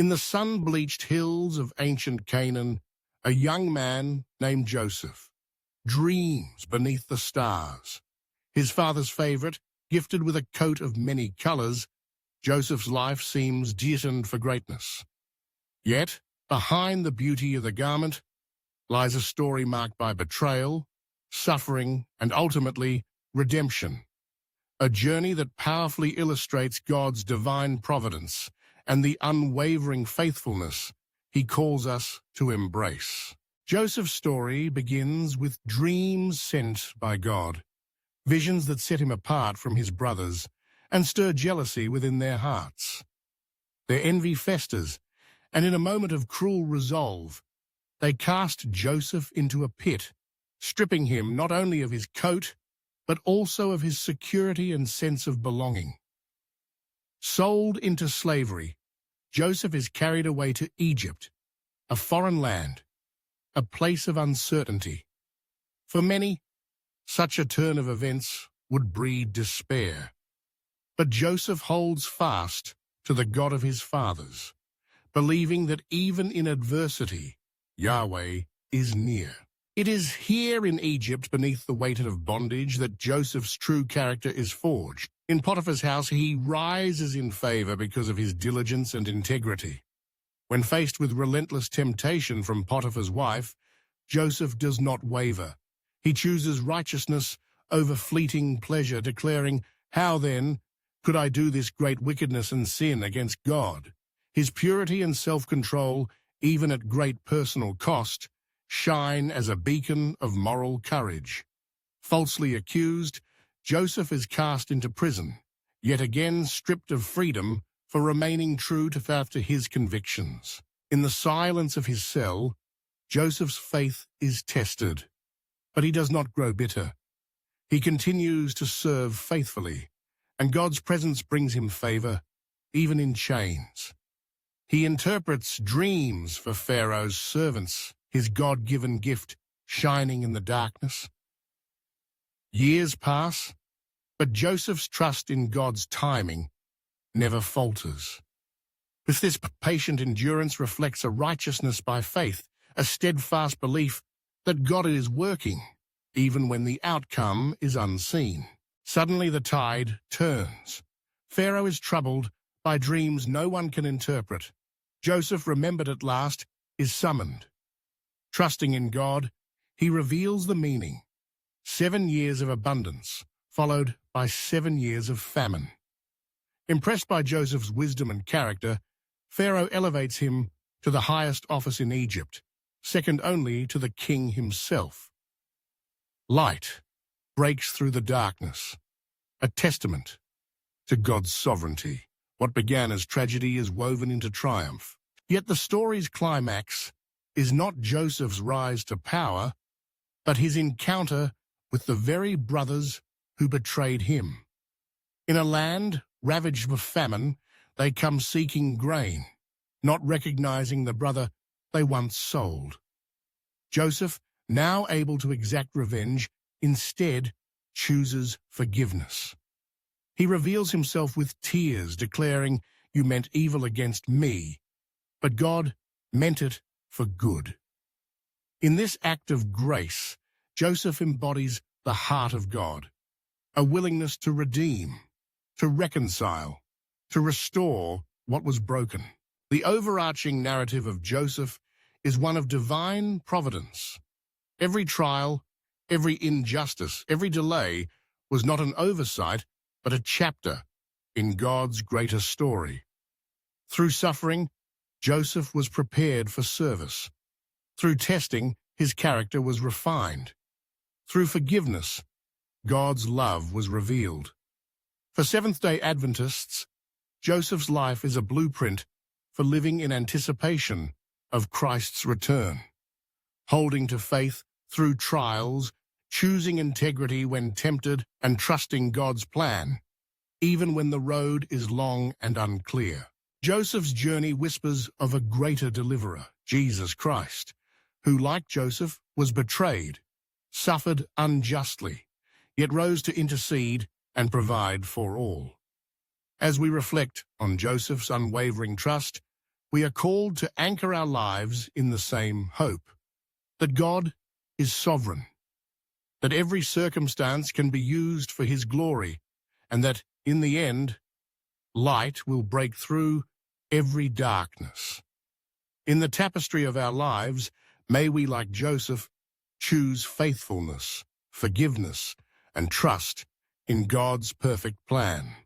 In the sun-bleached hills of ancient Canaan, a young man named Joseph dreams beneath the stars. His father's favorite, gifted with a coat of many colors, Joseph's life seems destined for greatness. Yet, behind the beauty of the garment lies a story marked by betrayal, suffering, and ultimately, redemption. A journey that powerfully illustrates God's divine providence and the unwavering faithfulness he calls us to embrace. Joseph's story begins with dreams sent by God, visions that set him apart from his brothers and stir jealousy within their hearts. Their envy festers, and in a moment of cruel resolve, they cast Joseph into a pit, stripping him not only of his coat, but also of his security and sense of belonging. Sold into slavery, Joseph is carried away to Egypt, a foreign land, a place of uncertainty. For many, such a turn of events would breed despair. But Joseph holds fast to the God of his fathers, believing that even in adversity, Yahweh is near. It is here in Egypt, beneath the weight of bondage, that Joseph's true character is forged. In Potiphar's house, he rises in favor because of his diligence and integrity. When faced with relentless temptation from Potiphar's wife, Joseph does not waver. He chooses righteousness over fleeting pleasure, declaring, "How then could I do this great wickedness and sin against God?" His purity and self-control, even at great personal cost, shine as a beacon of moral courage. Falsely accused, Joseph is cast into prison, yet again stripped of freedom for remaining true to his convictions. In the silence of his cell, Joseph's faith is tested, but he does not grow bitter. He continues to serve faithfully, and God's presence brings him favor, even in chains. He interprets dreams for Pharaoh's servants, his God-given gift shining in the darkness. Years pass, but Joseph's trust in God's timing never falters. With this patient endurance reflects a righteousness by faith, a steadfast belief that God is working, even when the outcome is unseen. Suddenly the tide turns. Pharaoh is troubled by dreams no one can interpret. Joseph, remembered at last, is summoned. Trusting in God, he reveals the meaning. 7 years of abundance, followed by 7 years of famine. Impressed by Joseph's wisdom and character, Pharaoh elevates him to the highest office in Egypt, second only to the king himself. Light breaks through the darkness, a testament to God's sovereignty. What began as tragedy is woven into triumph. Yet the story's climax is not Joseph's rise to power, but his encounter with the very brothers who betrayed him. In a land ravaged with famine, they come seeking grain, not recognizing the brother they once sold. Joseph, now able to exact revenge, instead chooses forgiveness. He reveals himself with tears, declaring, "You meant evil against me, but God meant it for good." In this act of grace, Joseph embodies the heart of God, a willingness to redeem, to reconcile, to restore what was broken. The overarching narrative of Joseph is one of divine providence. Every trial, every injustice, every delay was not an oversight, but a chapter in God's greater story. Through suffering, Joseph was prepared for service. Through testing, his character was refined. Through forgiveness, God's love was revealed. For Seventh-day Adventists, Joseph's life is a blueprint for living in anticipation of Christ's return, holding to faith through trials, choosing integrity when tempted, and trusting God's plan, even when the road is long and unclear. Joseph's journey whispers of a greater deliverer, Jesus Christ, who, like Joseph, was betrayed, suffered unjustly, yet rose to intercede and provide for all. As we reflect on Joseph's unwavering trust, We are called to anchor our lives in the same hope, that God is sovereign, that every circumstance can be used for his glory, and that, in the end, light will break through every darkness. In the tapestry of our lives, may we, like Joseph, choose faithfulness, forgiveness, and trust in God's perfect plan.